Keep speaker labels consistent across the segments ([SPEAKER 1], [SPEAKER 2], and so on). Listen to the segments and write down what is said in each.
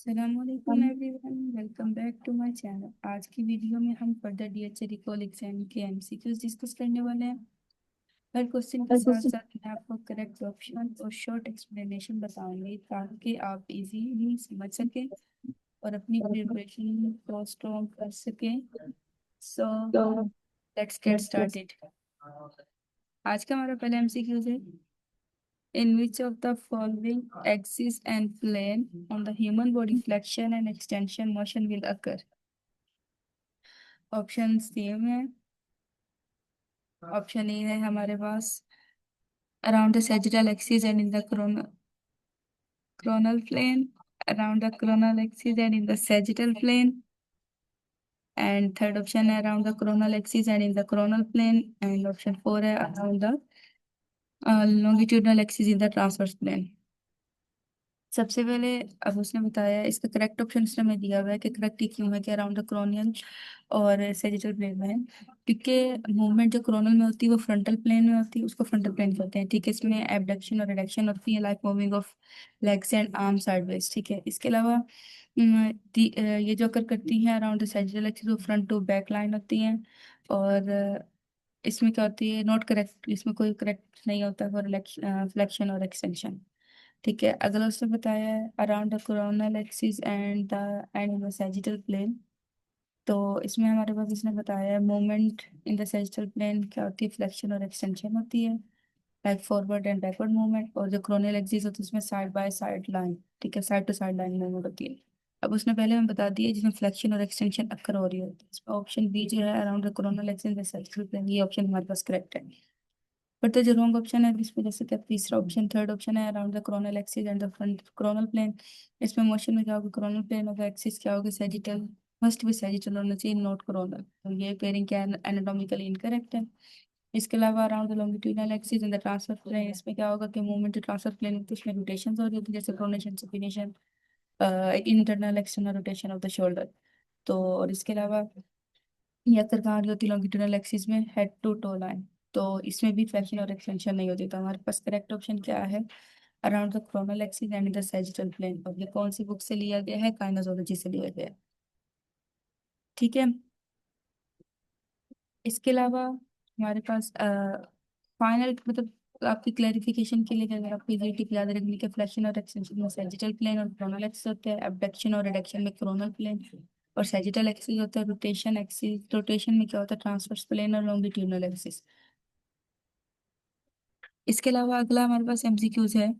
[SPEAKER 1] अस्सलामुअलैकुम everyone, welcome back to my channel. आज की वीडियो में हम फर्दर डीएचए रिकॉल एग्जाम के एमसीक्यूज डिस्कस करने वाले हैं। हर क्वेश्चन के साथ साथ मैं आपको करेक्ट ऑप्शन और शॉर्ट एक्सप्लेनेशन बताऊंगी ताकि आप इजीली समझ सकें और अपनी प्रिपरेशन को स्ट्रॉन्ग कर सकें। So let's get started. आज का हमारा पहला एमसीक्यूज है, in which of the following axis and plane on the human body flexion and extension motion will occur? Option same है। ऑप्शन ए है हमारे पास around the sagittal axis and in the coronal plane, around the coronal axis and in the sagittal plane, and third option है around the coronal axis and in the coronal plane, and option 4 है around the longitudinal axis in the transverse plane। सबसे पहले अब उसने बताया, इसका correct option उसने में दिया हुआ है कि करेक्ट ही क्यों है कि अराउंड द क्रोनियल और सेजिटल प्लेन में है, क्योंकि मूवमेंट जो क्रोनल में होती है वो फ्रंटल प्लेन में होती है, उसको फ्रंटल प्लेन कहते हैं। ठीक है, इसमें एबडक्शन और रिडक्शन होती है, like moving of legs and arm sideways. ठीक है, इसके अलावा ये जो अकर करती हैं अराउंड द सेजिटल एक्सिस, वो फ्रंट टू बैक लाइन होती हैं। और इसमें क्या होती है, नॉट करेक्ट, इसमें कोई करेक्ट नहीं होता फॉर फ्लेक्शन और एक्सटेंशन। ठीक है, अगला उसने बताया है around the coronal axis and in the sagittal plane. तो इसमें हमारे पास इसने बताया है movement in the sagittal plane क्या होती है, फ्लेक्शन और एक्सटेंशन होती है, like forward and backward movement. और जो कोरोनल एक्सिस होती है उसमें साइड बाय साइड लाइन, ठीक है, side to side line movement होती है। अब उसने पहले हमें बता दिया जिसमें फ्लेक्शन और एक्सटेंशन अक्कर हो रही होती है। इसमें ऑप्शन बी जो है around the coronal axis in the sagittal plane, ये ऑप्शन हमारे पास करेक्ट है। बट तो जो रॉन्ग ऑप्शन है इस वजह से क्या, तीसरा ऑप्शन थर्ड ऑप्शन है around the coronal axis and the front coronal plane. इसमें मोशन में क्या होगा, कोरोनल प्लेन होगा, एक्सिस क्या होगा, सैजिटल, मस्ट भी सैजिटल होना चाहिए, नॉट कोरोनल। तो ये पेयरिंग क्या है, एनाटॉमिकली इनकरेक्ट है। इसके अलावा around the longitudinal axis and the transfer plane, इसमें क्या होगा कि मूवमेंट जो ट्रांसफर प्लेन होती है उसमें रोटेशन हो रही होती है, जैसे pronation supination, internal external rotation of the shoulder. तो और इसके अलावा या फिर कहाँ रही होती है लॉन्गिट्यूडिनल एक्सिस में, हेड टू टो लाइन। तो इसमें भी फ्लेक्शन और एक्सटेंशन नहीं होती। तो हमारे पास करेक्ट ऑप्शन क्या है, around the coronal axis and the sagittal plane. और ये कौन सी बुक से लिया गया है, काइनेजोलॉजी से लिया गया है। ठीक है, इसके अलावा हमारे पास फाइनल मतलब आपकी क्लैरिफिकेशन के लिए, अगर आपको इजी टिप याद रखने के, फ्लेक्शन और एक्सटेंशन में सैजिटल प्लेन और कोरोनल एक्सिस होते हैं, एबडक्शन और रिडक्शन में कोरोनल प्लेन और सैजिटल एक्सिस होता है, रोटेशन एक्सिस, रोटेशन में क्या होता है, ट्रांसवर्स प्लेन और लॉन्गिट्यूडिनल एक्सिस। इसके अलावा अगला हमारे पास एमसीक्यूज है,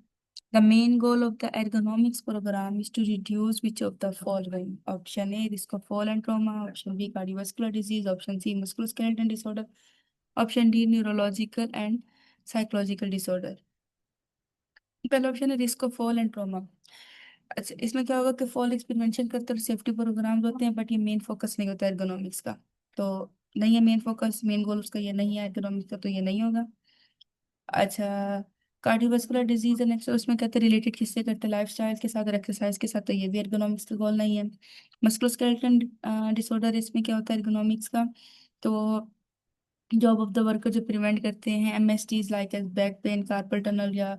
[SPEAKER 1] the main goal of the ergonomics programme is to reduce which of the following. Option A risk of fall and trauma, option B cardiovascular disease, option C musculoskeletal disorder, option D neurological and psychological disorder. पहला option है risk of fall and trauma. अच्छा, इसमें क्या होगा कि fall एक्सपेरिमेंशन करते हैं, safety programmes होते हैं, बट ये मेन फोकस नहीं होता एर्गोनॉमिक्स का। तो नहीं है मेन फोकस, मेन गोल उसका ये नहीं है एर्गोनॉमिक्स का, तो ये नहीं होगा। अच्छा, कार्डियोवास्कुलर डिजीज है नेक्स्ट, उसमें कहते हैं रिलेटेड किससे करते हैं, लाइफस्टाइल के साथ और एक्सरसाइज के साथ, तो ये भी एर्गोनॉमिक्स का गोल नहीं है। मस्कुलोस्केलेटल डिसऑर्डर, इसमें क्या होता है एर्गोनॉमिक्स का, तो जॉब ऑफ द वर्कर जो प्रिवेंट करते हैं, MSDs like as back pain, carpal tunnel या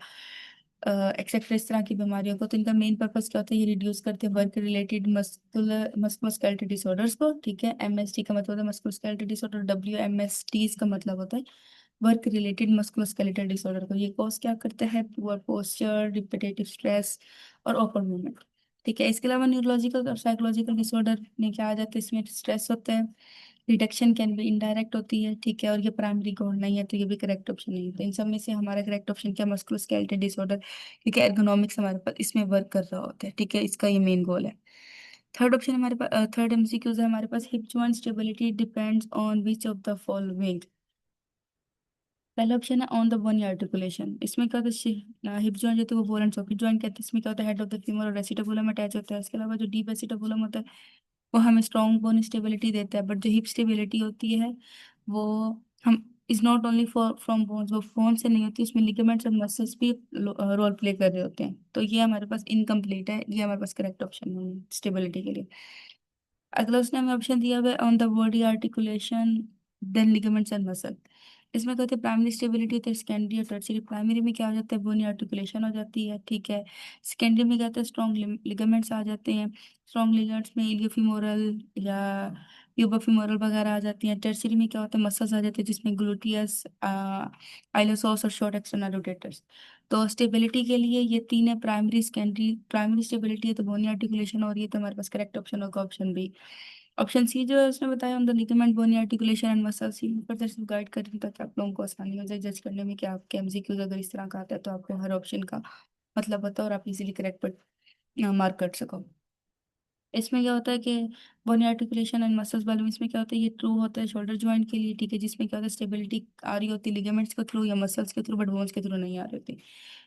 [SPEAKER 1] एक्सेट्रा, इस तरह की बीमारियों को। तो इनका मेन पर्पस क्या होता है, ये रिड्यूस करते हैं वर्क रिलेटेड मस्कुलोस्केलेटल डिसऑर्डर्स को। ठीक है, एमएसटी का मतलब होता है मस्कुलोस्केलेटल डिसऑर्डर, डब्ल्यूएमएसटीज का मतलब होता है वर्क रिलेटेड मस्कुलोस्केलेटल डिसऑर्डर को। ये कॉज क्या करता है, पुअर पोस्चर, रिपीटेटिव स्ट्रेस और ऑकवर्ड मूवमेंट। ठीक है, इसके अलावा न्यूरोलॉजिकल और साइकोलॉजिकल डिसऑर्डर में क्या आ जाता है, इसमें स्ट्रेस होता है, रिडक्शन कैन भी इनडायरेक्ट होती है। ठीक है, और ये प्राइमरी गोल नहीं है, तो ये भी करेक्ट ऑप्शन नहीं है। तो इन सब में से हमारा करेक्ट ऑप्शन क्या, मस्कुलोस्केलेटल डिसऑर्डर, क्योंकि एर्गोनॉमिक्स हमारे पास इसमें वर्क कर रहा होता है। ठीक है, इसका ये मेन गोल है। थर्ड ऑप्शन हमारे पास, थर्ड एमसीक्यूज है हमारे पास, hip joint stability depends on which of the following. पहला ऑप्शन है ऑन द बोनी आर्टिकुलेशन। इसमें क्या होता है, हिप जॉइंट जो होता है वो बॉल एंड सॉकेट जॉइंट कहते हैं। इसमें क्या होता है, हेड ऑफ द फीमर और एसिटाबुलम अटैच होता है। इसके अलावा जो डीप एसिटाबुलम होता है वो हमें स्ट्रॉन्ग बोन स्टेबिलिटी देता है, बट जो हिप स्टेबिलिटी होती है वो हम is not only for from bones, वो बोन से नहीं होती, उसमें लिगामेंट्स और मसल्स भी रोल प्ले कर रहे होते हैं। तो ये हमारे पास इनकम्प्लीट है, ये हमारे पास करेक्ट ऑप्शन नहीं है स्टेबिलिटी के लिए। अगला उसने हमें ऑप्शन दिया हुआ है on the body articulation then ligaments and muscle. इसमें कहते हैं प्राइमरी स्टेबिलिटी होती है, सेकेंडरी और टर्शियरी। प्राइमरी में क्या हो जाता है, बोनी आर्टिकुलेशन हो जाती है, ठीक है। सेकेंडरी में क्या होता है, स्ट्रॉन्ग लिगामेंट्स आ जाते हैं। स्ट्रॉन्ग लिगामेंट्स में इलियोफिमोरल या प्यूबोफिमोरल वगैरह आ जाती हैं। टर्शियरी में क्या होता है, मसल्स आ जाते हैं जिसमें ग्लूटियस, आइलोसोस और शॉर्ट एक्सटर्नल रोटेटर्स। तो स्टेबिलिटी के लिए ये तीन है, प्राइमरी सेकेंडरी। प्राइमरी स्टेबिलिटी है तो बोनी आर्टिकुलेशन हो रही है, तो हमारे पास करेक्ट ऑप्शन होगा ऑप्शन बी। ऑप्शन सी जो है उसने बताया on the ligament bony articulation and muscle see further सिर्फ गाइड करें ताकि आप लोगों को आसानी हो जाए जज करने में कि आपके एमसीक्यूज अगर इस तरह का आता है तो आपको हर ऑप्शन का मतलब पता और आप इजीली करेक्ट पर मार्क कर सको। इसमें क्या होता है कि बोनी आर्टिकुलेशन एंड मसल्स वाले में इसमें क्या होता है, ये ट्रू होता है शोल्डर जॉइंट के लिए, ठीक है, जिसमें क्या होता है स्टेबिलिटी आ रही होती है लिगामेंट्स के थ्रू या मसल्स के थ्रू, बट बोन्स के थ्रू नहीं आ रही होती।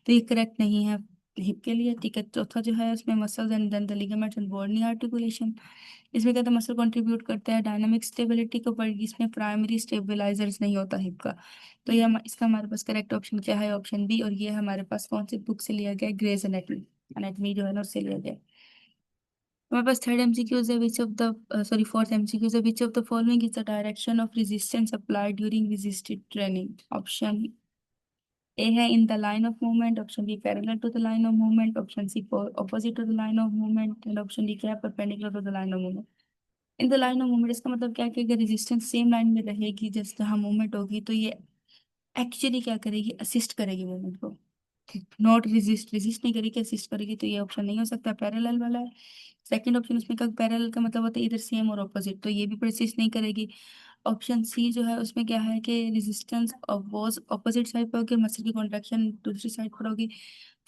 [SPEAKER 1] तो ये करेक्ट नहीं है हिप के लिए, ठीक है। चौथा जो है उसमें muscles and then the ligaments and bony articulation. इसमें क्या था, मसल कंट्रीब्यूट करता है डायनामिक स्टेबिलिटी को, पर इसमें प्राइमरी स्टेबलाइजर्स नहीं होता हिप का। तो ये इसका हमारे पास करेक्ट ऑप्शन क्या है, ऑप्शन बी। और ये हमारे पास कौन सी बुक से लिया गया है, ग्रेज एनाटॉमी। एनाटॉमी जो है ना उससे लिया गया है। हमारे पास थर्ड एमसीक्यूज है, which of the sorry fourth MCQs है, which of the following is the direction of resistance applied during resisted training. Option A है in the line of movement, option B parallel to the line of movement, option C opposite to the line of movement and option D क्या है, perpendicular to the line of movement. In the line of movement इसका मतलब क्या है कि अगर resistance same line में रहेगी जैसे जहाँ मूवमेंट होगी तो ये एक्चुअली क्या करेगी, असिस्ट करेगी मूवमेंट को, नॉट रेजिस्ट। रेजिस्ट नहीं करेगी, असिस्ट करेगी, तो ये ऑप्शन नहीं हो सकता, पैरेलल वाला है। सेकंड ऑप्शन उसमें का पैरेलल का मतलब होता है इधर सेम और ऑपोजिट, तो ये भी असिस्ट नहीं करेगी। ऑप्शन सी जो है उसमें क्या है कि रेजिस्टेंस ऑपोजिट साइड पर होगी, मसल की कॉन्ट्रैक्शन दूसरी साइड पर होगी।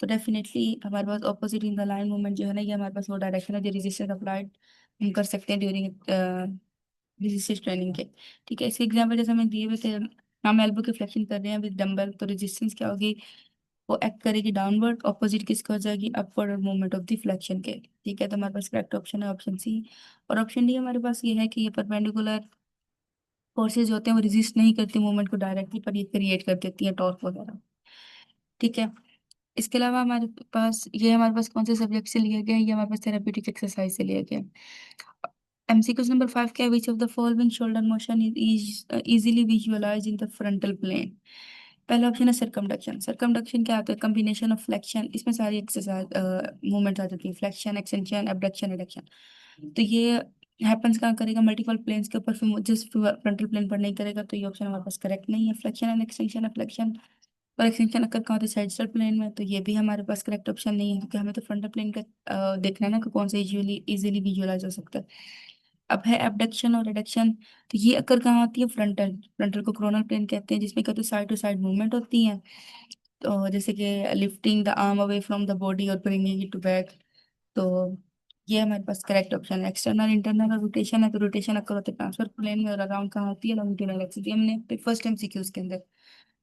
[SPEAKER 1] तो डेफिनेटली हमारे पास opposite in the line movement जो है ना, ये हमारे पास वो डायरेक्शन है जो रेजिस्टेंस अप्लाइड हम कर सकते हैं ड्यूरिंग रेजिस्टेंस ट्रेनिंग के, ठीक है। इसके एग्जाम्पल जैसे हमें दिए हुए थे, हम एल्बो के फ्लेक्शन कर रहे हैं विद डंबल, तो रेजिस्टेंस क्या होगी, वो एक्ट करेगी डाउनवर्ड, ऑपोजिट किसका हो जाएगी, upward movement of the flexion के, ठीक है। तो हमारे पास करेक्ट ऑप्शन है ऑप्शन सी। और ऑप्शन डी हमारे पास ये है कि ये परपेंडिकुलर फोर्सेज होते हैं वो रेजिस्ट नहीं करती मूवमेंट को डायरेक्टली, पर ये क्रिएट कर देती है टॉर्क वगैरह, ठीक है। इसके अलावा हमारे पास ये हमारे पास कौन से सब्जेक्ट से लिया गया है, ये हमारे पास थेराप्यूटिक एक्सरसाइज से लिया गया है। एमसीक्यूज नंबर 5 क्या है, which of the following shoulder motion is easily visualise in the frontal plane. पहला ऑप्शन है सरकमडक्शन। सरकमडक्शन क्या होता है, कॉम्बिनेशन ऑफ फ्लेक्शन, इसमें सारी एक्सरसाइज मूवमेंट्स आ जाती है, फ्लेक्शन, एक्सटेंशन, एबडक्शन, एडक्शन। तो ये हैपेंस कहाँ करेगा, मल्टीपल प्लेन्स के ऊपर, फिर जस्ट फ्रंटल प्लेन पर नहीं करेगा, तो ये ऑप्शन हमारे पास करेक्ट नहीं है। फ्लेक्शन एंड एक्सटेंशन है, फ्लेक्शन और एक्सटेंशन अगर कहाँ होता है, साइड प्लेन में, तो ये भी हमारे पास करेक्ट ऑप्शन नहीं है, क्योंकि हमें तो फ्रंटल प्लेन का देखना है ना कि कौन सा इजीली इजीली विजुअलाइज हो सकता है। अब है एबडक्शन और एडक्शन, तो ये अगर कहाँ होती है, फ्रंटल। फ्रंटल को कोरोनल प्लेन कहते हैं, जिसमें कहते हैं साइड टू साइड मूवमेंट होती है, तो जैसे कि lifting the arm away from the body और ब्रिंगिंग इट बैक। तो ये हमारे पास करेक्ट ऑप्शन है। एक्सटर्नल इंटरनल और रोटेशन है, तो रोटेशन अगर होते ट्रांसफर प्लेन में और अराउंड कहाँ होती है, लॉन्गिट्यूडनल एक्सिस। ये हमने फर्स्ट एमसीक्यूज के अंदर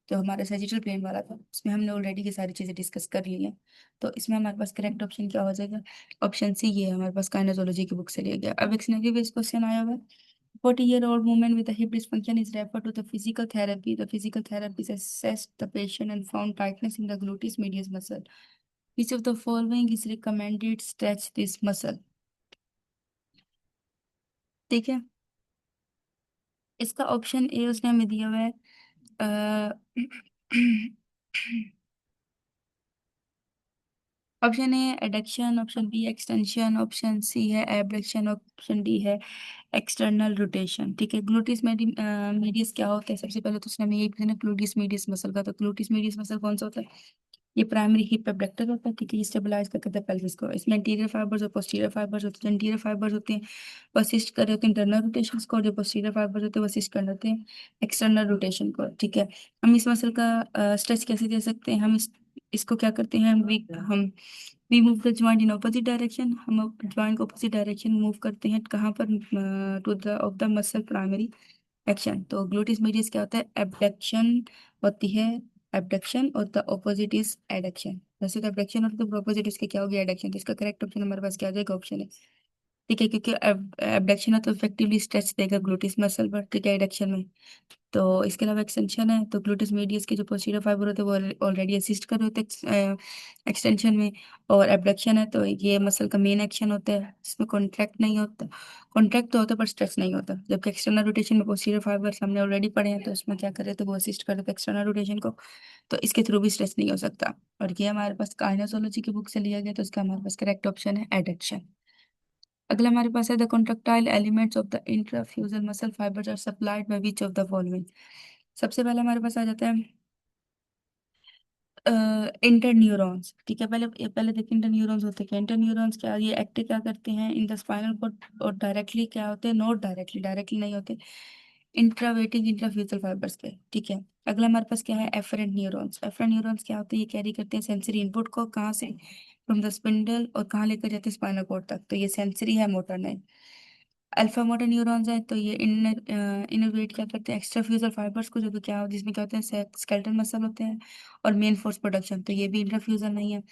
[SPEAKER 1] जो हमारा सैजिटल प्लेन वाला था उसमें हमने ऑलरेडी ये सारी चीजें डिस्कस कर ली हैं। तो इसमें हमारे पास करेक्ट ऑप्शन क्या हो जाएगा, ऑप्शन सी, ये हमारे पास काइनेजोलॉजी की बुक से लिया गया। अब एक सिनेरियो बेस्ड क्वेश्चन आया हुआ है, 40-year-old woman with a hip dysfunction is referred to the physical therapy. The physical therapist assessed the patient and found tightness in the gluteus medius muscle. Which of the following is recommended stretch this muscle? ठीक है, इसका option A उसने हमें दिया हुआ है, option A adduction, option B extension, option C है abduction, option D है एक्सटर्नल रोटेशन, ठीक है। ग्लूटिस मीडियस क्या होता है, सबसे पहले तो उसने हमें यही पूछा ना ग्लूटिस मीडियस मसल का, तो ग्लूटिस मीडियस मसल कौन सा होता है, ये प्राइमरी हिप एब्डक्टर होता है, ठीक है। ये स्टेबलाइज करता है पेल्विस को। इसमें इंटीरियर फाइबर्स और पोस्टीरियर फाइबर्स होते हैं। इंटीरियर फाइबर्स होते हैं वो असिस्ट कर रहे होते हैं इंटरनल रोटेशन को, और जो पोस्टीरियर फाइबर्स होते हैं वो असिस्ट कर रहे होते हैं एक्सटर्नल रोटेशन को, ठीक है। हम इस मसल का स्ट्रेच कैसे दे सकते हैं, हम इसको क्या करते हैं, हम we move the joint in opposite direction, हम ज्वाइंट को ऑपोजिट डायरेक्शन मूव करते हैं कहाँ पर, to the of the muscle primary action. तो ग्लूटिस मीडियस क्या होता है, एबडक्शन होती है, एबडक्शन, और द ऑपोजिट इज एडक्शन। वैसे तो एबडक्शन और द ऑपोजिट इसके क्या हो गया, एडक्शन। तो इसका करेक्ट ऑप्शन हमारे पास क्या आ जाएगा, ऑप्शन है, ठीक है, क्योंकि एबडक्शन है तो इफेक्टिवली स्ट्रेच देगा ग्लूटिस मसल पर, ठीक है, एडक्शन में। तो इसके अलावा एक्सटेंशन है, तो ग्लूटिस मीडियस के जो पोस्टीरियर फाइबर होते हैं वो ऑलरेडी असिस्ट कर रहे होते हैं एक्सटेंशन में। और एबडक्शन है तो ये मसल का मेन एक्शन होता है, जिसमें कॉन्ट्रैक्ट नहीं होता, कॉन्ट्रैक्ट तो होता है पर स्ट्रेच नहीं होता। जबकि एक्सटर्नल रोटेशन में पोस्टीरियर फाइबर हमने ऑलरेडी पढ़े हैं, तो उसमें क्या कर रहे थे, वो असिस्ट कर रहे थे एक्सटर्नल रोटेशन को। तो इसके थ्रू भी स्ट्रेच नहीं हो सकता। और ये हमारे पास काइनेसोलॉजी की बुक से लिया गया, तो इसका हमारे पास करेक्ट ऑप्शन है एडक्शन। अगला हमारे पास है the contractile elements of the intrafusal muscle fibres are supplied by which of the following. सबसे पहले हमारे पास आ जाता है इंटर न्यूरॉन्स। ठीक है, पहले पहले देखिए इंटर न्यूरॉन्स होते क्या, इंटर न्यूरॉन्स क्या, ये एक्टिव क्या करते हैं इन द स्पाइनल कॉर्ड, और डायरेक्टली क्या होते हैं, नॉट डायरेक्टली, डायरेक्टली नहीं होते, इंट्रावेटिंग इंट्राफ्यूजल फाइबर्स के। ठीक है, अगला हमारे पास क्या है एफरेंट न्यूरॉन्स। एफरेंट न्यूरॉन्स क्या होते हैं, ये कैरी करते हैं सेंसरी इनपुट को, कहाँ से, फ्रॉम द स्पिंडल, और कहाँ लेकर जाते हैं स्पाइनल कॉर्ड तक, तो ये सेंसरी है, मोटर नहीं। अल्फा मोटर न्यूरॉन्स है, तो ये इनर्वेट क्या करते हैं एक्स्ट्रा फ्यूजल फाइबर्स को, जो कि क्या जिसमें क्या होते हैं स्केलेटल मसल होते हैं और मेन फोर्स प्रोडक्शन, तो ये भी इंटरफ्यूजल नहीं है।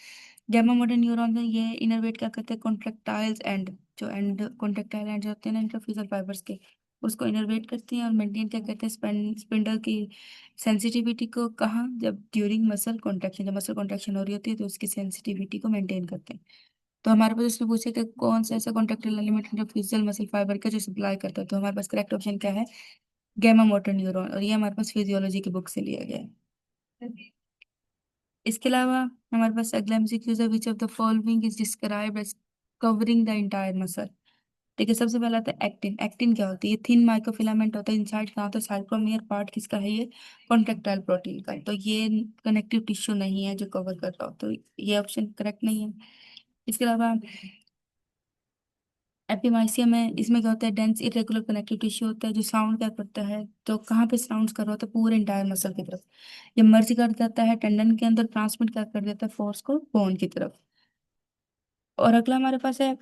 [SPEAKER 1] गैमा मोटर न्यूरॉन्स है, ये इनर्वेट क्या करते हैं कॉन्ट्रेक्टाइल्स एंड, जो एंड कॉन्ट्रेक्टाइल एंड जो होते हैं ना इंटरफ्यूजल फाइबर्स के, उसको इनर्वेट करते हैं और मेंटेन क्या करते हैं स्पिंडल की सेंसिटिविटी को, कहाँ, जब ड्यूरिंग मसल कॉन्ट्रैक्शन, जब मसल कॉन्ट्रैक्शन हो रही होती है तो उसकी सेंसिटिविटी को मेंटेन करते हैं। तो हमारे पास इसमें पूछे कि कौन सा ऐसा कॉन्ट्रैक्टाइल एलिमेंट इंटरफ्यूजल मसल फाइबर का जो सप्लाई करता है, तो हमारे पास करेक्ट ऑप्शन क्या है गैमा मोटर न्यूरॉन, और ये हमारे पास फिजियोलॉजी की बुक से लिया गया है। इसके अलावा हमारे पास अगला एमसीक्यूज है, which of the following is described as covering the entire muscle. ठीक है, सबसे पहला आता है एक्टिन। एक्टिन क्या होती है, थिन माइक्रोफिलामेंट होता है, इनसाइड कहाँ होता है, साइटोक्रोमियर पार्ट किसका है, ये कॉन्ट्रेक्टाइल प्रोटीन का है। तो ये कनेक्टिव टिश्यू नहीं है जो कवर कर रहा हो, तो ये ऑप्शन करेक्ट नहीं है। इसके अलावा एपिमाइसियम है, इसमें क्या होता है डेंस इरेगुलर कनेक्टिव टिश्यू होता है, जो साउंड क्या करता है, तो कहाँ पे साउंड कर रहा होता है, पूरे इंटायर मसल की तरफ। ये मर्ज कर देता है टेंडन के अंदर, ट्रांसमिट क्या कर देता है फोर्स को बोन की तरफ। और अगला हमारे पास है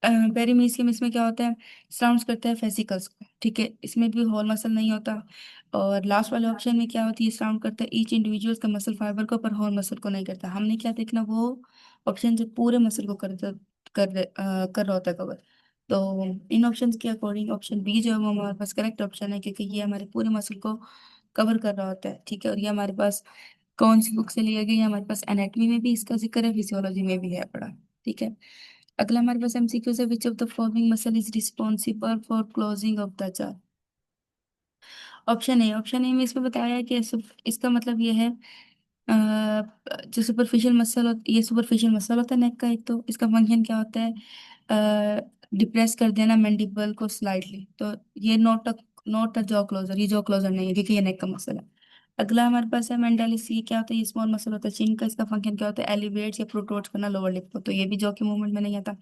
[SPEAKER 1] पेरीमीसियम, इसमें क्या होता है साउंड्स करता है फेसिकल्स को। ठीक है, इसमें भी होल मसल नहीं होता। और लास्ट वाले ऑप्शन में क्या होती है, साउंड करता है ईच इंडिविजुअल का मसल फाइबर को, पर होल मसल को नहीं करता। हमने क्या देखना, वो ऑप्शन जो पूरे मसल को कर रहा होता है कवर। तो इन ऑप्शंस के अकॉर्डिंग ऑप्शन बी जो है वो हमारे पास करेक्ट ऑप्शन है, क्योंकि ये हमारे पूरे मसल को कवर कर रहा होता है। ठीक है, और ये हमारे पास कौन सी बुक से लिया गया है, हमारे पास एनाटॉमी में भी इसका जिक्र है, फिजियोलॉजी में भी है पढ़ा। ठीक है, अगला हमारे पास एमसीक्यू है, which of the following muscle is responsible for closing of the jaw। Option A में इसमें बताया है कि इसका मतलब ये है जो सुपरफिशियल मसल ये सुपरफिशियल मसल होता है नेक का, एक तो इसका फंक्शन क्या होता है डिप्रेस कर देना मैंडिबल को स्लाइटली। तो ये नॉट अ जॉ क्लोजर, ये जॉ क्लोजर नहीं है क्योंकि ये नेक का मसल है। अगला हमारे पास है मेंडालिस, ये क्या होता है, ये स्मॉल मसल होता है चिन का, इसका फंक्शन क्या होता है एलिवेट्स या प्रोट्रूड करना लोअर लिप को, तो ये भी जॉ के मूवमेंट में नहीं आता।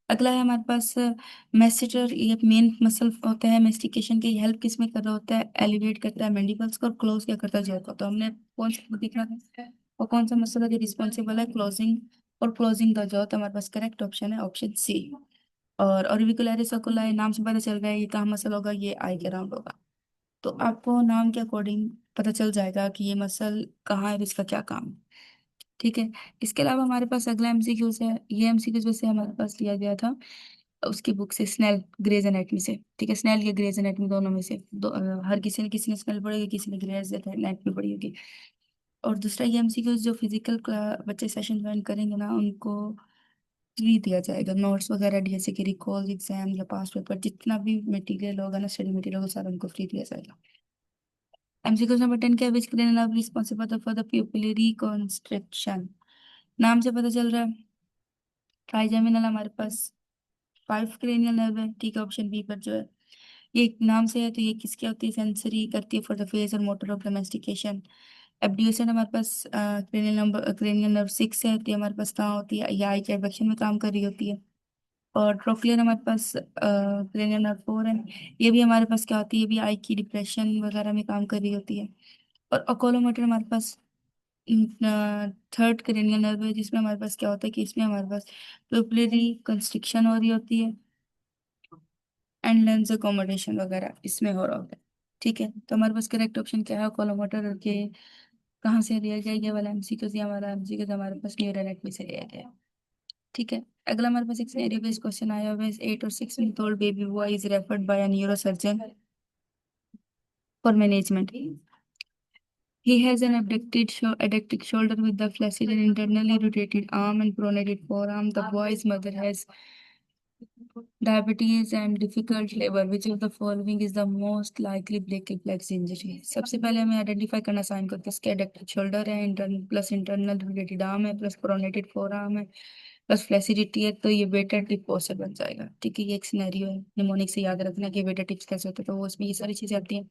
[SPEAKER 1] अगला है हमारे पास मेस्टिटर, ये मेन मसल होता है मेस्टिकेशन की हेल्प किसमें कर रहा होता है, एलिवेट करता है मैंडिबल्स को, और क्लोज क्या करता है jaw को। तो हमने कौन सा देखना था और कौन सा मसल है जो रिस्पॉन्सिबल है क्लोजिंग और क्लोजिंग द jaw, तो हमारे पास करेक्ट ऑप्शन है ऑप्शन सी। और ऑर्बिकुलरिस सर्कुलाe नाम से पता चल रहा है ये कहाँ मसल होगा, ये आई के अराउंड होगा। तो आपको नाम के अकॉर्डिंग पता चल जाएगा कि ये मसल कहाँ है और इसका क्या काम है। ठीक है, इसके अलावा हमारे पास अगला एमसीक्यूज है, ये एमसीक्यूज वैसे हमारे पास लिया गया था उसकी बुक से, स्नेल ग्रेज एनाटमी से। ठीक है, स्नेल या ग्रेज एनाटमी दोनों में से हर किसी ने स्नेल पढ़ी होगी, किसी ने ग्रेज एनाटमी पढ़ी होगी। और दूसरा ये एमसीक्यूज जो फिजिकल बच्चे सेशन ज्वाइन करेंगे ना उनको फ्री दिया जाएगा, नोट्स वगैरह जैसे कि रिकॉल एग्जाम या पास पेपर जितना भी मटेरियल होगा ना, स्टडी मटेरियल होगा, सारा उनको फ्री दिया जाएगा। एमसीक्यूज नंबर 10 क्या, which cranial responsible for the pupillary construction. नाम से पता चल रहा है ट्राइजेमिनल हमारे पास 5 क्रेनियल नर्व है। ठीक है, ऑप्शन बी पर जो है ये एक नाम से है, तो ये किसकी होती है, सेंसरी करती है फॉर द फेस और मोटर ऑफ डोमेस्टिकेशन। एब्ड्यूसन हमारे पास क्रेनियल नर्व 6 है, तो ये हमारे पास कहाँ होती है, ये आई के एडक्शन में काम कर रही होती है। और ट्रोक्लियर हमारे पास क्रेनियल नर्व 4 है, ये भी हमारे पास क्या होती है, ये भी आई की डिप्रेशन वगैरह में काम कर रही होती है। और ओकुलोमोटर हमारे पास थर्ड क्रेनियल नर्व है, जिसमें हमारे पास क्या होता है कि इसमें हमारे पास प्यूपिलरी कंस्ट्रिक्शन हो रही होती है एंड लेंस अकोमोडेशन वगैरह इसमें हो रहा होता है। ठीक है, तो हमारे पास करेक्ट ऑप्शन क्या है कोलोमोटर के, कहाँ से लिया गया ये वाला एमसीक्यू, हमारा एमसीक्यू हमारे पास न्यूरल नेट में से लिया गया है। ठीक है, अगला हमारे पास एक सिनेरियो बेस्ड क्वेश्चन आया हुआ है। 8 or 6 month old baby boy is referred by a neurosurgeon for management. He has an adducted shoulder with the flaccid and internally rotated arm and pronated forearm. The boy's mother has diabetes and difficult labor. Which of the following is the most likely brachial plexus injury? सबसे पहले हमें identify करना sign करते हैं। इसके adducted shoulder है, internal plus internal rotated arm है, plus pronated four arm है, प्लस फ्लैसिडिटी है, तो ये बेटा टिप पोस्चर बन जाएगा। ठीक है, ये एक सिनेरियो है, निमोनिक से याद रखना कि बेटा टिप्स कैसे होते हैं, तो वो उसमें ये सारी चीजें आती हैं।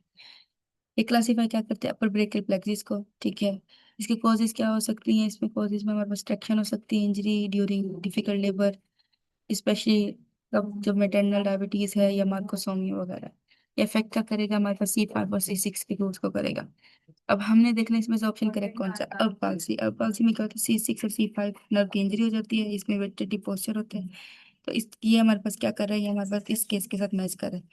[SPEAKER 1] ये क्लासीफाई क्या करते हैं, अपर ब्रेकियल प्लेक्सिस को। ठीक है, इसके कॉजेज क्या हो सकती हैं, इसमें कॉजेज में हमारे पास ट्रैक्शन हो सकती है, injury during difficult labour, specially तब जब मेटर्नल डायबिटीज है या मार्कोसोमिया वगैरह। ये अफेक्ट क्या करेगा, हमारे पास C5 और C6 के ग्रोथ को करेगा। अब हमने देखना इसमें से ऑप्शन करेक्ट कौन सा, अब पालसी। अब पालसी में क्या होता है, C6 और C5 नर्व की इंजरी हो जाती है, इसमें वेटेटिव पोस्चर होते हैं। तो इस ये हमारे पास क्या कर रहा है, ये हमारे पास इस केस के साथ मैच कर रहा है।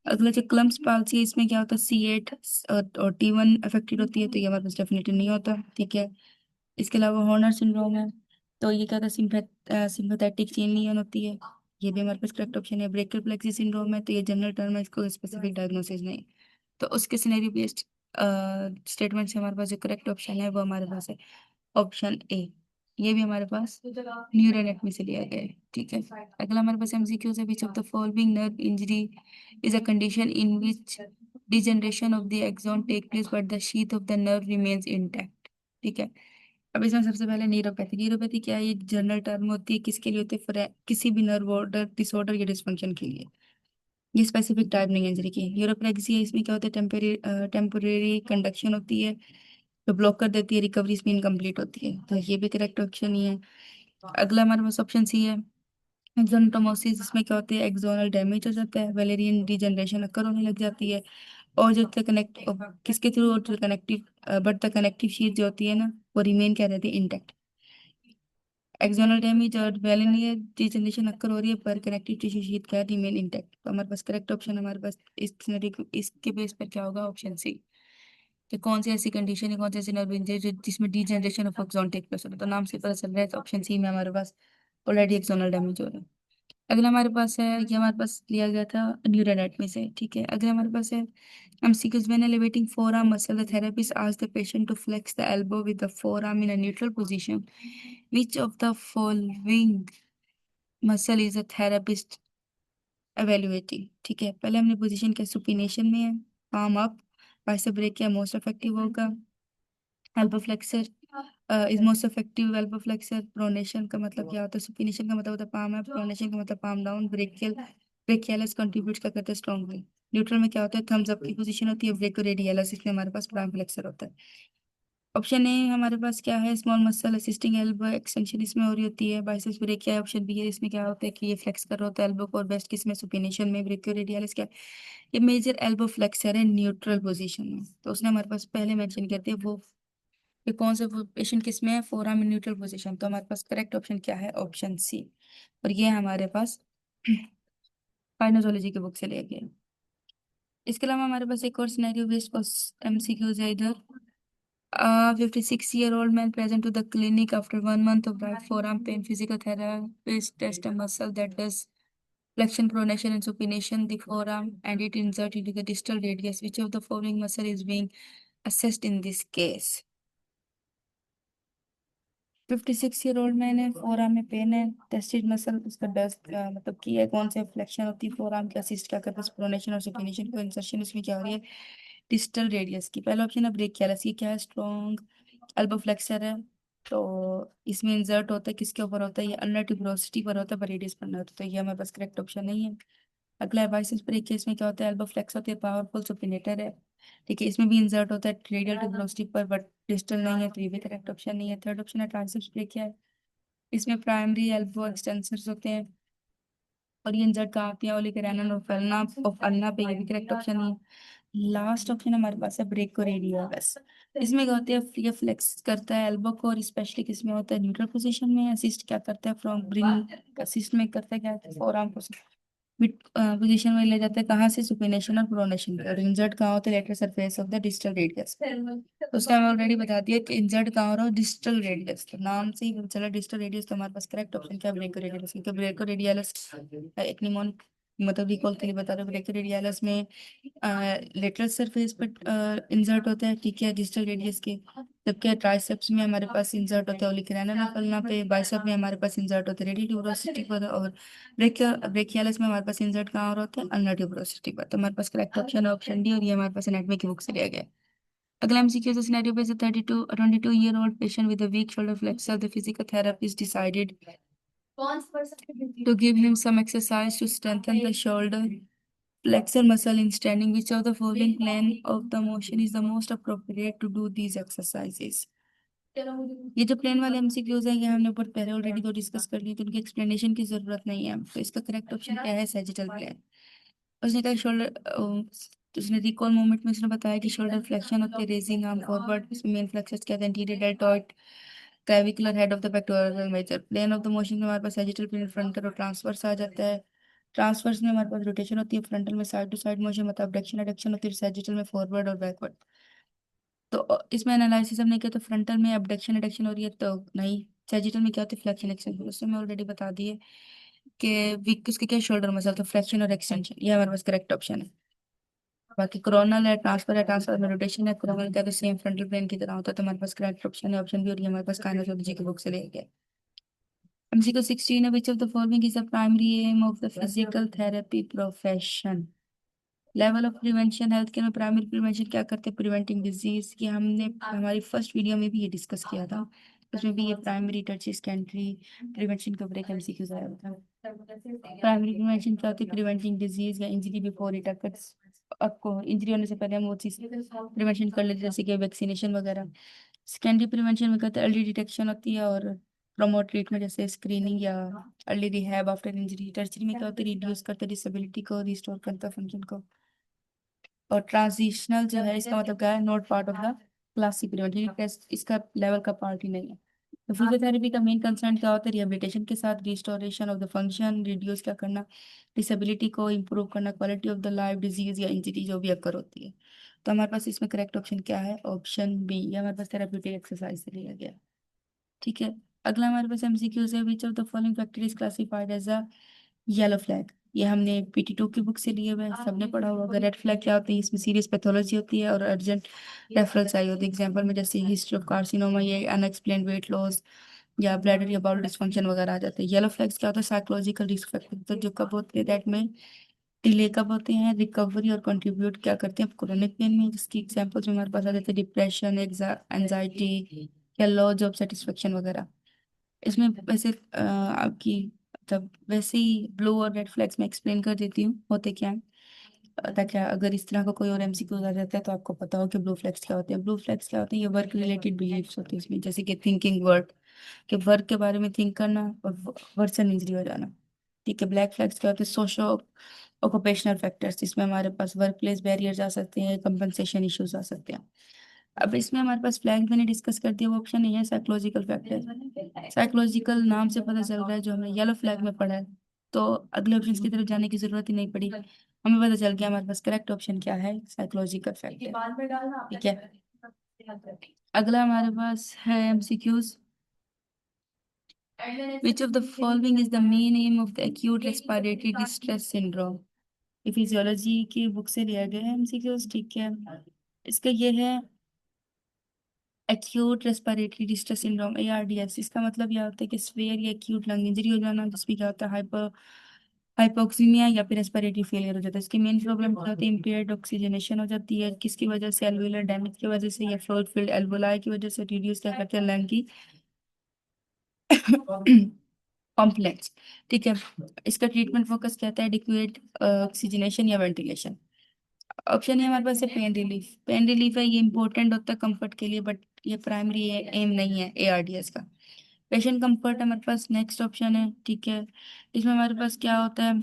[SPEAKER 1] अगला जो क्लम्स पालसी है, इसमें क्या होता है, C8 और T1 अफेक्टेड होती है, तो ये हमारे पास डेफिनेटली नहीं होता। ठीक है, इसके अलावा हॉर्नर सिंड्रोम है, तो ये क्या होता है, सिंपैथेटिक चेन लियन होती है, ये भी हमारे पास करेक्ट ऑप्शन है। ब्रेकियल प्लेक्सी सिंड्रोम है, तो ये जनरल टर्म है, इसको स्पेसिफिक डायग्नोसिस नहीं। तो उसके सिनेरियो बेस्ड स्टेटमेंट से हमारे पास जो करेक्ट ऑप्शन है वो हमारे पास है ऑप्शन ए। ये भी हमारे पास न्यूरोएनेटमी से लिया गया है। ठीक है, अगला हमारे पास एमसीक्यू है। Which of the following nerve injury is a condition in which degeneration of the axon take place but the sheath of the nerve remains intact. ठीक है, अब इसमें सबसे पहले न्यूरोपैथी। न्यूरोपैथी क्या है, ये जनरल टर्म होती है, किसके लिए होती है, किसी भी नर्व ऑर्डर डिसऑर्डर या डिसफंक्शन के लिए। ये स्पेसिफिक टाइप नहीं है इंजरी की। न्यूरोप्लेक्सी है, इसमें क्या होता है, टेम्परेरी कंडक्शन होती है, तो ब्लॉक कर देती है, रिकवरी इसमें इनकम्प्लीट होती है, तो ये भी करेक्ट ऑप्शन ही है। अगला हमारे पास ऑप्शन सी है एक्सोनोटोमोसिस। इसमें क्या होता है, एक्सोनल डैमेज हो जाता है, वेलेरियन डिजनरेशन अकर होने लग जाती है, और जो कनेक्ट किसके through, connective but the connective sheet जो होती है ना, वो रिमेन क्या रहती है, इंटैक्ट। एक्सोनल डैमेज और वेलिनियर डिजनरेशन अक्कर हो रही है, पर कनेक्टिव टिश्यू शीट क्या रिमेन इंटैक्ट। तो हमारे पास करेक्ट ऑप्शन हमारे पास इसके बेस पर क्या होगा, ऑप्शन सी। कि कौन सी ऐसी कंडीशन है, कौन सी ऐसी नर्व इंजरी जिसमें degeneration of axon take place हो रहा है, तो नाम से पता चल रहा है, तो ऑप्शन सी में हमारे पास ऑलरेडी एक्सोनल डैमेज हो रहा है। अगला हमारे पास है, ये हमारे पास लिया गया था न्यूरो एनाटॉमी से। ठीक है, अगला हमारे पास है MCQs. When elevating forearm muscle, the therapist asks the patient to flex the elbow with the forearm in a neutral position. Which of the following muscle is a therapist evaluating? ठीक है, पहले हमने पोजीशन क्या, supination में है, palm up, bicep break क्या most effective होगा, elbow flexor is most effective elbow flexor. Pronation का मतलब क्या होता है, सुपिनेशन का मतलब होता है पाम अप, प्रोनेशन का मतलब पाम डाउन, ब्रेकियलिस कंट्रीब्यूट क्या करते हैं, स्ट्रॉन्गली। न्यूट्रल में क्या होता है, थम्स अप की पोजीशन होती है, ब्रेकोरेडियलिस, इसमें हमारे पास प्राइम फ्लेक्सर होता है। ऑप्शन ए हमारे पास क्या है, small muscle assisting elbow extension इसमें हो रही होती है, बाइसेप्स ब्रेक क्या है, ऑप्शन बी है, इसमें क्या होता है कि ये फ्लेक्स कर रहा होता है एल्बो को, और बेस्ट किसमें, सुपिनेशन में, ब्रेकियोरेडियलिस क्या है, ये मेजर एल्बो फ्लेक्सर है न्यूट्रल पोजीशन में। तो उसने हमारे पास पहले मेंशन करते हैं वो कि कौन से पेशेंट किस में है, फोरआर्म इन न्यूट्रल पोजीशन। तो हमारे पास करेक्ट ऑप्शन क्या है, ऑप्शन सी। और ये हमारे पास काइनोजोलॉजी की बुक से लिया गया है। इसके अलावा हमारे पास एक और सिनेरियो बेस्ड MCQs है इधर। A 56-year-old man present to the clinic after 1 month of right forearm pain. Physical therapist test a muscle that does flexion, pronation, and supination the forearm, and it insert into the distal radius. Which of the following muscle is being assessed in this case? 56-year-old man है, four arm में pen है, tested muscle उसका dust मतलब की है, कौन से flexion होती है फोर आर्म की, असिस्ट क्या करता है, प्रोनेशन और सुपिनेशन को, इंसर्शन उसमें क्या हो रही है, डिस्टल रेडियस की। पहला ऑप्शन है ब्रेक कैलस, ये क्या है, स्ट्रॉन्ग एल्बो फ्लेक्सर है, तो इसमें इंसर्ट होता है, किसके ऊपर होता है, ये अल्नर ट्यूबरोसिटी पर होता है, पर रेडियस पर नहीं होता, तो ये हमारे पास करेक्ट ऑप्शन नहीं है। अगला है बाइसेप्स ब्रेक के, इसमें क्या होता है, एल्बो फ्लेक्स होती है, पावरफुल सुपिनेटर है। ठीक है, इसमें भी इंसर्ट होता है रेडियल टू ग्लोस्टिक पर, बट डिस्टल नहीं है, तो ये भी करेक्ट ऑप्शन नहीं है। थर्ड ऑप्शन है ट्राइसेप्स ब्रेक है, इसमें प्राइमरी एल्बो एक्सटेंसर्स होते हैं, और ये इंसर्ट कहाँ होती है, ओलिकेरानल और फैलना ऑफ अल्ना पे, ये भी करेक्ट ऑप्शन नहीं है। लास्ट ऑप्शन हमारे पास है ब्रेकोरेडियलिस। इसमें क्या होता है, ये फ्लेक्स करता है एल्बो को, और स्पेशली किसमें होता है, न्यूट्रल पोजीशन में। असिस्ट क्या करता है, फ्रॉम ब्रिंग असिस्ट में करता है क्या, फोर आर्म पोजीशन में ले जाते हैं कहाँ से, सुपिनेशन और प्रोनेशन पे, और इंजर्ट कहाँ होते हैं, lateral surface of the distal radius. तो उसका हमें ऑलरेडी बता दिया कि इंजर्ट कहाँ हो रहा है, डिस्टल रेडियस, तो नाम से ही पता चला डिस्टल रेडियस। तो हमारे पास करेक्ट ऑप्शन क्या है, ब्रेको रेडियस, क्योंकि ब्रेको रेडियस एक निमोनिक मतलब रिकॉल के लिए बता रहे हो, ब्रेको रेडियस में लेटरल सरफेस पर इंसर्ट होता है, ठीक है, डिस्टल रेडियस के। जबकि ट्राइसेप्स में हमारे पास इंसर्ट होता है ओलिकुलर कलना पे, बाइसेप में हमारे पास इंसर्ट होता है रेडियल ट्यूबरोसिटी पर, और ब्रेकियालिस में हमारे पास इंसर्ट कहाँ हो रहा होता है, अल्नर ट्यूबरोसिटी पर। तो हमारे पास करेक्ट ऑप्शन है ऑप्शन डी, और ये हमारे पास एनाटॉमी की बुक से लिया गया है। अगला MCQ is a scenario based 22-year-old patient with a weak shoulder flexor. The physical therapist decided to give him some exercise to strengthen the shoulder flexor muscle in standing. Which of the following plane of the motion is the most appropriate to do these exercises? ये जो plane वाले MCQs हैं ये हमने ऊपर पहले already तो discuss कर लिए, तो उनकी एक्सप्लेनेशन की जरूरत नहीं है। तो इसका करेक्ट ऑप्शन क्या है, सैजिटल प्लेन। उसने कहा शोल्डर, उसने रिकॉल मूवमेंट में उसने बताया कि शोल्डर फ्लेक्शन होती है, रेजिंग आर्म फॉरवर्ड, इसमें मेन फ्लेक्सर्स क्या है, anterior deltoid clavicular head of the pectoral major. Plane of the motion में हमारे पास सैजिटल प्लेन, फ्रंटल और ट्रांसवर्स आ जाता है। ट्रांसवर्स में हमारे पास रोटेशन होती है, फ्रंटल में साइड टू साइड मोशन मतलब abduction एडक्शन होती है, सैजिटल में फॉरवर्ड और बैकवर्ड। तो इसमें एनालिसिस हमने किया तो फ्रंटल में abduction एडक्शन हो रही है, तो नहीं, सैजिटल में क्या होती है, फ्लेक्शन एक्सटेंशन। उसमें ऑलरेडी बता दिए कि वीक उसके क्या, शोल्डर मसल, तो फ्लेक्शन और एक्सटेंशन, ये हमारे पास करेक्ट ऑप्शन है। बाकी कोरोनल है, ट्रांसफर में रोटेशन है, कोरोनल का तो सेम फ्रंटल प्लेन की तरह होता है। तो हमारे पास करेक्ट ऑप्शन है ऑप्शन बी, और ये हमारे पास काइनेसोलॉजी की बुक से ले गया। MCQ 16 है, which of the following is the primary aim of the physical therapy profession? Level of prevention, health care में प्राइमरी प्रिवेंशन क्या करते हैं, प्रिवेंटिंग डिजीज। ये हमने हमारी फर्स्ट वीडियो में भी ये डिस्कस किया था, उसमें भी ये प्राइमरी टर्शियरी सेकेंडरी प्रिवेंशन के ऊपर एक एमसीक्यू आया था। प्राइमरी प्रिवेंशन क्या होती है, प्रिवेंटिंग डिजीज या इंजरी बिफोर इट अकर्स। आपको इंजरी होने से पहले हम वो चीज प्रिवेंशन कर लेते हैं, जैसे कि वैक्सीनेशन वगैरह। सेकेंडरी प्रिवेंशन में कहते हैं अर्ली डिटेक्शन होती है और प्रमोट ट्रीटमेंट, जैसे स्क्रीनिंग या early rehab after injury. Tertiary में क्या होता है, रिड्यूस करते हैं डिसेबिलिटी को, रिस्टोर करता है फंक्शन को। और ट्रांजिशनल जो है इसका मतलब क्या है, not part of the classic prevention, इसका लेवल का पार्ट ही नहीं है। तो फिजियोथेरेपी का मेन कंसर्न क्या होता है, रिहेबिलिटेशन के साथ restoration of the function, reduce क्या करना, डिसेबिलिटी को इम्प्रूव करना, quality of the life, disease या इंजरी जो भी अकर होती है। तो हमारे पास इसमें करेक्ट ऑप्शन क्या है, ऑप्शन बी, ये हमारे पास थेरेप्यूटिक एक्सरसाइज से लिया गया। ठीक है, अगला हमारे पास एमसीक्यूज है, which of the following factor is classified as a yellow flag. ये हमने PT2 की बुक से लिए हुए हैं, सबने पढ़ा होगा। अगर रेड फ्लैग क्या होती है, इसमें सीरियस पैथोलॉजी होती है और अर्जेंट रेफरल चाहिए होती है। एग्जांपल में जैसे हिस्ट्री ऑफ कार्सिनोमा, ये अनएक्सप्लेन्ड वेट लॉस या ब्लैडर या बाउल डिस्फंक्शन वगैरह आ जाते हैं। येलो फ्लैग्स क्या होता है, साइकोलॉजिकल रिस्क फैक्टर, तो जो कब होते हैं, दैट में डिले कब होते हैं, रिकवरी और कंट्रीब्यूट क्या करते हैं क्रोनिक पेन में, जिसकी एग्जांपल्स में हमारे पास आ जाते हैं डिप्रेशन, एंजाइटी या लॉ जॉब सेटिस्फेक्शन वगैरह। इसमें वैसे आपकी मतलब वैसे ही ब्लू और रेड फ्लैग्स में एक्सप्लेन कर देती हूँ होते क्या है, ताकि अगर इस तरह का कोई और MCQ आ जाता है तो आपको पता हो कि ब्लू फ्लैग्स क्या होते हैं। ब्लू फ्लैग्स क्या होते हैं, ये वर्क रिलेटेड बिलीफ्स होते हैं इसमें, जैसे कि थिंकिंग वर्क, कि वर्क के बारे में थिंक करना और वर्सन इंजरी हो जाना। ठीक है, ब्लैक फ्लैग्स क्या होते हैं, सोशो ऑक्यूपेशनल फैक्टर्स, इसमें हमारे पास वर्क प्लेस बैरियर्स आ सकते हैं, कंपनसेशन इश्यूज आ सकते हैं। अब इसमें हमारे पास फ्लैग मैंने डिस्कस कर दिया, वो ऑप्शन नहीं है, साइकोलॉजिकल फैक्टर। साइकोलॉजिकल नाम से पता चल रहा है जो हमने येलो फ्लैग में पढ़ा है, तो अगले ऑप्शन की तरफ जाने की जरूरत ही नहीं पड़ी, हमें पता चल गया हमारे पास करेक्ट ऑप्शन क्या है, साइकोलॉजिकल फैक्टर। ठीक है, अगला हमारे पास है MCQs। Which of the following is the main aim of the acute respiratory distress syndrome? ये फिजियोलॉजी की बुक से लिया गया है MCQs। ठीक है, इसका ये है acute respiratory distress syndrome, ARDS। इसका मतलब यह होता है कि स्वेयर या एक्यूट लंग इंजरी हो जाना, जिसमें क्या होता है, हाइपोक्सीमिया या फिर रेस्पिरेटरी फेलियर हो जाता है। इसकी मेन प्रॉब्लम क्या होती है, इम्पेयर्ड ऑक्सीजनेशन हो जाती है, किसकी वजह से, एल्वुलर डैमेज की वजह से या फ्लूइड फिल्ड एल्वुलाई की वजह से, रिड्यूस क्या करते हैं लंग की कॉम्प्लेक्स। ठीक है, इसका ट्रीटमेंट फोकस कहता है एडिक्वेट ऑक्सीजनेशन या वेंटिलेशन। ऑप्शन है हमारे पास है पेन रिलीफ। पेन रिलीफ है, ये इंपॉर्टेंट होता है कंफर्ट के लिए, बट ये प्राइमरी एम नहीं है ARDS का। पेशेंट कंफर्ट हमारे पास नेक्स्ट ऑप्शन है। ठीक है, इसमें हमारे पास क्या होता है,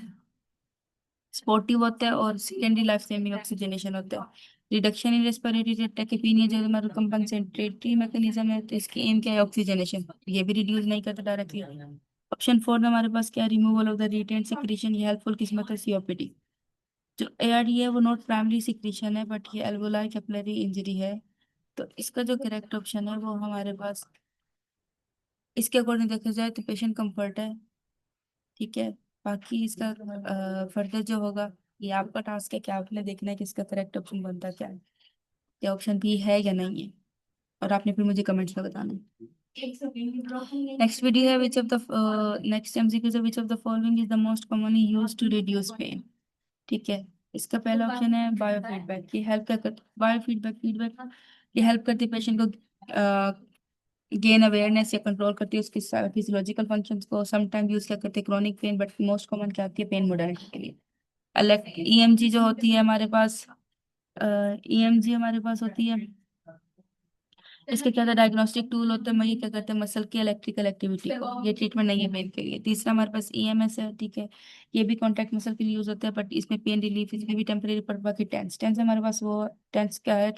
[SPEAKER 1] स्पोर्टिव होता है और सेकेंडरी लाइफ सेविंग ऑक्सीजनेशन होता है। रिडक्शन इन रेस्पिरेटरी टैकेपीनिया जो हमारा कंपनसेटरी मैकेनिज्म है, तो इसकी एम क्या है, ऑक्सीजनेशन, ये भी रिड्यूस नहीं करता डायरेक्टली। ऑप्शन 4 में हमारे पास क्या, removal of the retain secretion, ये हेल्पफुल किस्मत है सीओपीडी। जो एआरडी है वो नॉट प्राइमरी सिक्रीशन है, बट ये एल्वोलाई कैपिलरी इंजरी है। तो इसका जो करेक्ट ऑप्शन है वो हमारे पास, इसके अकॉर्डिंग देखा जाए तो पेशेंट कंफर्ट है। ठीक है, बाकी इसका फर्दर जो होगा ये आपका टास्क है कि आपने देखना है कि इसका करेक्ट ऑप्शन बनता क्या है, या ऑप्शन बी है या नहीं है, और आपने फिर मुझे कमेंट्स में बताना है। नेक्स्ट वीडियो है which of the next MCQ है which of the following is the most commonly used to reduce pain. ठीक है, इसका पहला ऑप्शन है बायो फीडबैक। ये हेल्प क्या करती, बायो फीडबैक, फीडबैक ये हेल्प करती है पेशेंट को गेन अवेयरनेस या कंट्रोल करती है उसकी फिजियोलॉजिकल फंक्शंस को। समटाइम यूज क्या करते हैं chronic pain, but most common क्या आती है पेन मोडालिटी के लिए। अलग ईएमजी जो होती है हमारे पास, ईएमजी हमारे पास होती है, इसके क्या होता है डायग्नोस्टिक टूल होता है, ये क्या करते हैं मसल की इलेक्ट्रिकल एक्टिविटी को, ये ट्रीटमेंट नहीं है पेन के लिए। तीसरा हमारे पास ईएमएस है। ठीक है, ये भी कॉन्टैक्ट मसल के लिए यूज होता है, बट इसमें पेन रिलीफ, इसमें भी टेम्परेरी, पर बाकी टेंस, टेंस हमारे पास वो टेंस क्या है,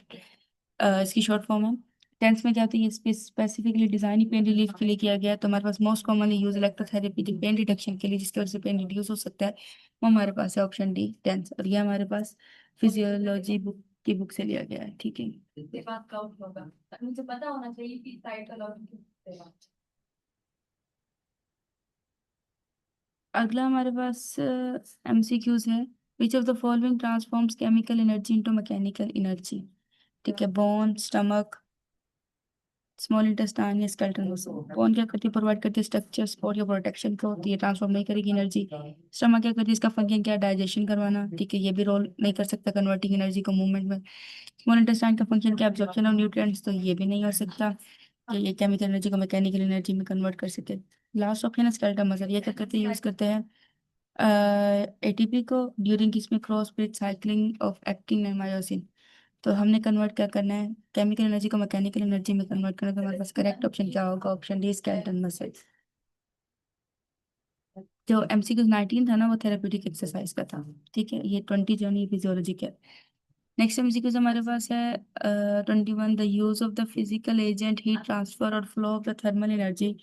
[SPEAKER 1] इसकी शॉर्ट फॉर्म है। टेंस में क्या होती है, स्पेसिफिकली डिजाइन ही पेन रिलीफ के लिए किया गया है। तो हमारे पास most commonly use electrotherapy pain reduction के लिए, जिसकी वजह से पेन रिड्यूस हो सकता है, वो हमारे पास है ऑप्शन डी टेंस। और ये हमारे पास फिजियोलॉजी बुक की बुक से लिया गया है। ठीक है,
[SPEAKER 2] इसके बाद काउंट होगा, मुझे पता होना चाहिए कि टाइटल और
[SPEAKER 1] अगला हमारे पास एमसीक्यूज है। Which of the following transforms chemical energy into mechanical energy. ठीक है, बोन, स्टमक, स्मॉल इंटेस्टाइन या स्केलेटल मसल। बोन क्या करती है, प्रोवाइड करती है स्ट्रक्चर, सपोर्ट या प्रोटेक्शन को, तो ये ट्रांसफॉर्म नहीं करेगी एनर्जी। स्टमक क्या करती है, इसका फंक्शन क्या है, डाइजेशन करवाना। ठीक है, ये भी रोल नहीं कर सकता कन्वर्टिंग एनर्जी को मूवमेंट में। स्मॉल इंटेस्टाइन का फंक्शन क्या है, एब्जॉर्प्शन ऑफ न्यूट्रिएंट्स, तो ये भी नहीं हो सकता कि ये केमिकल एनर्जी को मैकेनिकल एनर्जी में कन्वर्ट कर सके। लास्ट ऑप्शन है स्केलेटल मसल, ये क्या करते हैं, यूज करते हैं एटीपी को ड्यूरिंग इसमें cross bridge cycling of actin and myosin. तो हमने कन्वर्ट क्या करना है, केमिकल एनर्जी को मैकेनिकल एनर्जी में कन्वर्ट करना है। तो हमारे पास करेक्ट ऑप्शन क्या होगा, ऑप्शन डी स्केलेटल मसल। जो एमसीक्यू 19 था ना वो थेरेप्यूटिक एक्सरसाइज का था। ठीक है, ये 20 जो नहीं फिजियोलॉजी का। नेक्स्ट एमसीक्यू हमारे पास है 21, the use of the physical agent heat transfer और flow of the thermal energy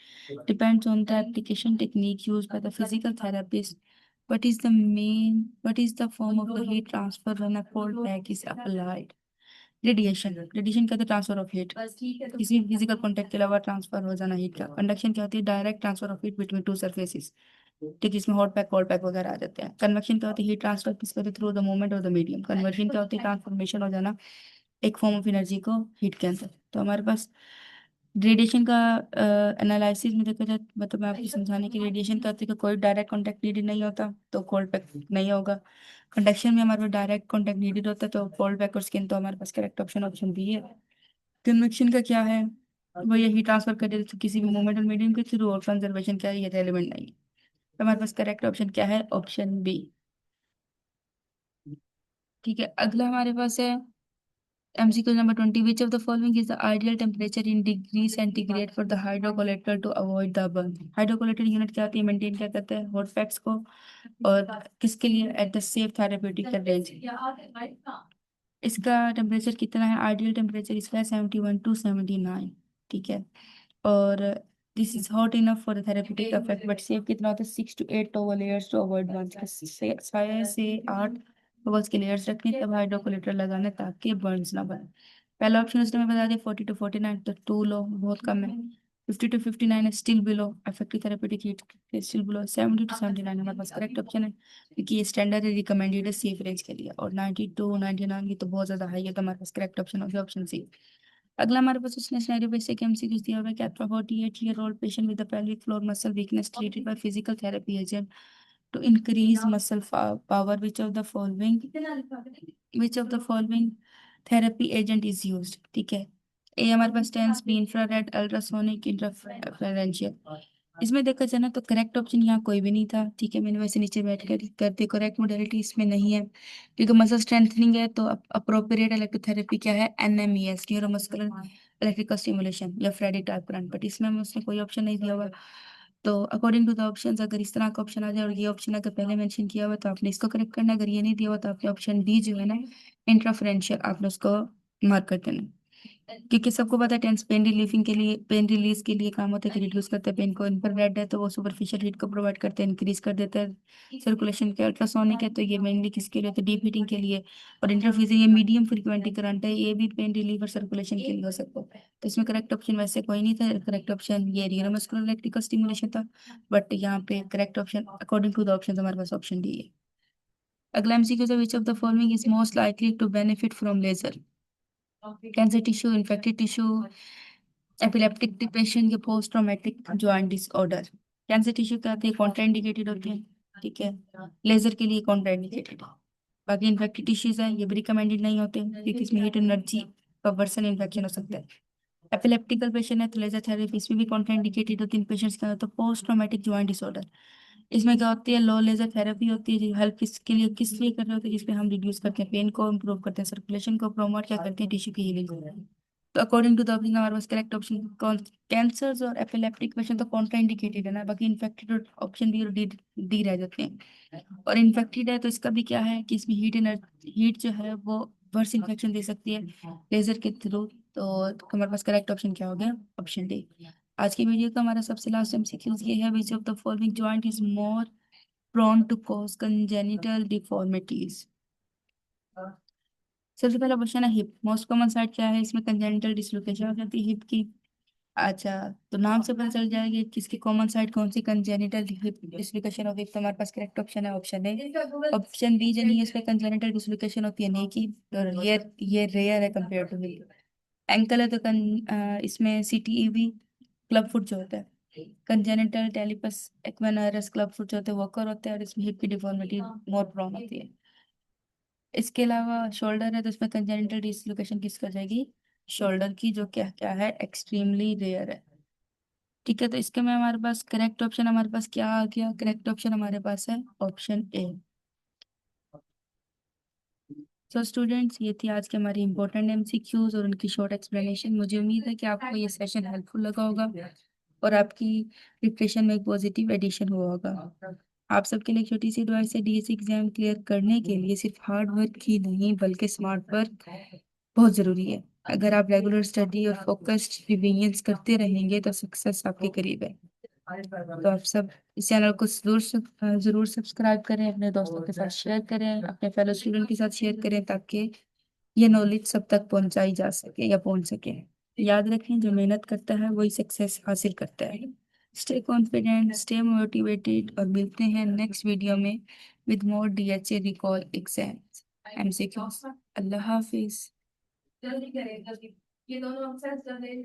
[SPEAKER 1] depends on the application technique use by the physical therapist. What is the form of the heat transfer when a cold pack is applied? Radiation, radiation कहते हैं transfer of heat, किसी physical contact के अलावा transfer हो जाना heat का। Conduction क्या होती है, direct transfer of heat between two surfaces. ठीक है, इसमें हॉट पैक कोल्ड पैक वगैरह आ जाते हैं। कन्वेक्शन क्या होती है, हीट ट्रांसफर किसके होते through the movement of the medium. Conversion क्या होती है, ट्रांसफॉर्मेशन हो जाना एक फॉर्म ऑफ एनर्जी को हीट के अंदर। तो हमारे पास रेडिएशन का एनालिसिस में देखा जाए, मतलब मैं आपको समझाने की, रेडिएशन का होता है कि कोई डायरेक्ट कॉन्टैक्ट नीडेड नहीं होता तो कोल्ड पैक नहीं होगा। कंडक्शन में हमारे पास डायरेक्ट कॉन्टैक्ट नीडेड होता है तो कोल्ड पैक और स्किन। तो हमारे पास करेक्ट ऑप्शन ऑप्शन बी है। कन्वेक्शन का क्या है, वो ये हीट ट्रांसफर कर देते किसी भी मूवमेंट और मीडियम के थ्रू, और कंजर्वेशन क्या है, ये रेलिवेंट नहीं है। तो हमारे पास करेक्ट ऑप्शन क्या है, ऑप्शन बी। ठीक है, अगला हमारे पास है MCQ number 20. Which of the following is the ideal temperature in degree centigrade for the hydrocollector to avoid the burn? Hydrocollator unit क्या होती है, मेंटेन क्या करता है हॉट पैक्स को, और किसके लिए, at the safe therapeutic range. इसका टेम्परेचर कितना है, आइडियल टेम्परेचर इसका है 71 to 79। ठीक है, और this is hot enough for the therapeutic effect, but safe कितना होता है 6 to 8 over layers to avoid burns. 6 से 8 बबल्स के लेयर्स रखने तब हाइड्रोकोलेटर लगाना ताकि बर्न्स ना बने। पहला ऑप्शन उसने मैं बता दिया 40 to 49, तो टू लो, बहुत कम है। 50 to 59 है still below effective therapeutic heat, still below. 70 to 79 हमारे पास करेक्ट ऑप्शन है, क्योंकि ये स्टैंडर्ड है, रिकमेंडेड है सेफ रेंज के लिए। और 90 to 99 ये तो बहुत ज्यादा हाई है, तो हमारे पास करेक्ट ऑप्शन हो गया ऑप्शन सी। अगला हमारे पास उसने सिनेरियो बेसिक एमसीक्यूज दिया हुआ है कि after 48-year-old patient with the pelvic floor muscle weakness treated by physical therapy agent to increase muscle power, which of the following therapy agent is used। ठीक है, A हमारे पास TENS, B infrared, ultrasonic, interferential. इसमें देखा जाए ना तो correct option यहाँ कोई भी नहीं था। ठीक है, मैंने वैसे नीचे बैठ कर करते, करेक्ट मोडेलिटी इसमें नहीं है, क्योंकि मसल स्ट्रेंथनिंग है। तो अप्रोप्रिएट इलेक्ट्रोथेरेपी क्या है, NMES, न्यूरोमस्कुलर इलेक्ट्रिकल स्टिमुलेशन या फ्रेडी टाइप करंट, बट इसमें हमें उसने कोई ऑप्शन नहीं दिया हुआ। तो अकॉर्डिंग टू द ऑप्शंस, अगर इस तरह का ऑप्शन आ जाए और ये ऑप्शन अगर पहले मेंशन किया हुआ तो आपने इसको करेक्ट करना है, अगर ये नहीं दिया हुआ तो आपने ऑप्शन डी जो है ना इंटरफेरेंशियल, आपने उसको मार्क कर देना। क्योंकि सबको पता है टेंस पेन रिलीफिंग के लिए, पेन रिलीज के लिए काम होता है कि रिड्यूस करते हैं पेन को। इंफ्रारेड है तो वो सुपरफिशियल हीट को प्रोवाइड करते हैं, इंक्रीज कर देते हैं सर्कुलेशन के। अल्ट्रासोनिक है तो ये मेनली किसके लिए होता है, डीप हीटिंग के लिए। और इंटरफ्यूजिंग ये मीडियम फ्रीक्वेंटी करंट है, ये भी पेन रिलीफ और सर्कुलेशन के लिए हो सकता है। तो इसमें करेक्ट ऑप्शन वैसे कोई नहीं था, करेक्ट ऑप्शन ये न्यूरोमस्कुलर इलेक्ट्रिकल स्टिमुलेशन था। बट यहाँ पे correct option according to the option हमारे पास ऑप्शन डी है। अगला एमसीक्यू है, which of the following is most likely to benefit from laser? Cancer tissue, infected tissue, epileptic depression या post traumatic joint disorder. Cancer tissue क्या होती है, contraindicated होती है, ठीक है, लेजर के लिए कॉन्ट्राइंडिकेटेड है। बाकी इन्फेक्टेड टिश्यूज है ये भी रिकमेंडेड नहीं होते क्योंकि इसमें हीट एनर्जी का वर्सन इन्फेक्शन हो सकता है। एपिलेप्टिकल पेशेंट है तो लेजर थेरेपी इसमें भी कॉन्ट्राइंडिकेटेड होती है इन पेशेंट्स के अंदर। तो पोस्ट ट्रॉमेटिक जॉइंट डिसऑर्डर, इसमें क्या होती है, लो लेजर थेरेपी होती है जो हेल्प किसके लिए, किस लिए कर रहे होते हैं, जिसमें हम रिड्यूस करते हैं पेन को, इम्प्रूव करते हैं सर्कुलेशन को, प्रमोट क्या करते हैं, टिश्यू की हीलिंग को। तो अकॉर्डिंग टू द ऑप्शन हमारे पास करेक्ट ऑप्शन कौन, कैंसर्स और एपिलेप्टिक पेशेंट तो कॉन्ट्राइंडिकेटेड है ना, बाकी इन्फेक्टेड और ऑप्शन बी और डी डी रह जाते हैं। और इन्फेक्टेड है तो इसका भी क्या है कि इसमें हीट जो है वो वर्स इन्फेक्शन दे सकती है लेजर के थ्रू। तो हमारे पास करेक्ट ऑप्शन क्या हो गया, ऑप्शन डी। आज की वीडियो का हमारा सबसे लास्ट एमसीक्यूज ये है, which of the following joint is more prone to cause congenital deformities? सबसे पहला क्वेश्चन है हिप, मोस्ट कॉमन साइट क्या है इसमें कंजेनिटल डिसलोकेशन हो जाती है हिप की। अच्छा, तो नाम से पता चल जाएगी किसकी कॉमन साइट कौन सी, congenital hip dislocation of hip. तो हमारे पास करेक्ट ऑप्शन है ऑप्शन ए। ऑप्शन बी जो नहीं है इसमें कंजेनिटल डिसलोकेशन होती है नहीं की, और ये रेयर है कंपेयर टू हिप। एंकल है तो इसमें सीटीईवी क्लब फुट जो होता है, कंजेनिटल टेलिपस एक्वेनायरस क्लब फुट जो होते हैं वॉकर होते हैं, और इसमें हिप की डिफॉर्मिटी मोर प्रोन होती है। इसके अलावा शोल्डर है तो इसमें कंजेनिटल डिसलोकेशन किसकी हो जाएगी, शोल्डर की, जो क्या क्या है एक्सट्रीमली रेयर है। ठीक है, तो इसके में हमारे पास करेक्ट ऑप्शन हमारे पास क्या आ गया, करेक्ट ऑप्शन हमारे पास है ऑप्शन ए। तो स्टूडेंट्स ये थी आज के हमारी इंपॉर्टेंट एमसीक्यूज और उनकी शॉर्ट एक्सप्लेनेशन। मुझे उम्मीद है कि आपको ये सेशन हेल्पफुल लगा होगा और आपकी प्रिपरेशन में एक पॉजिटिव एडिशन हुआ होगा। आप सबके लिए एक छोटी सी एडवाइस है, डीएससी एग्जाम क्लियर करने के लिए सिर्फ हार्ड वर्क ही नहीं बल्कि स्मार्ट वर्क बहुत जरूरी है। अगर आप रेगुलर स्टडी और फोकस्ड रिवीजन करते रहेंगे तो सक्सेस आपके करीब है। तो आप सब इस चैनल को जरूर सब्सक्राइब करें, अपने दोस्तों के साथ शेयर करें, अपने फेलो स्टूडेंट के साथ शेयर करें ताकि ये नॉलेज सब तक पहुंचाई जा सके या पहुंच सके। याद रखें जो मेहनत करता है वही सक्सेस हासिल करता है। स्टे कॉन्फिडेंट, स्टे मोटिवेटेड, और मिलते हैं नेक्स्ट वीडियो में with more DHA recall exams MCQs. अल्लाह हाफिज।
[SPEAKER 2] जल्दी करें जल्दी, ये दोनों अक्सर जल्दी,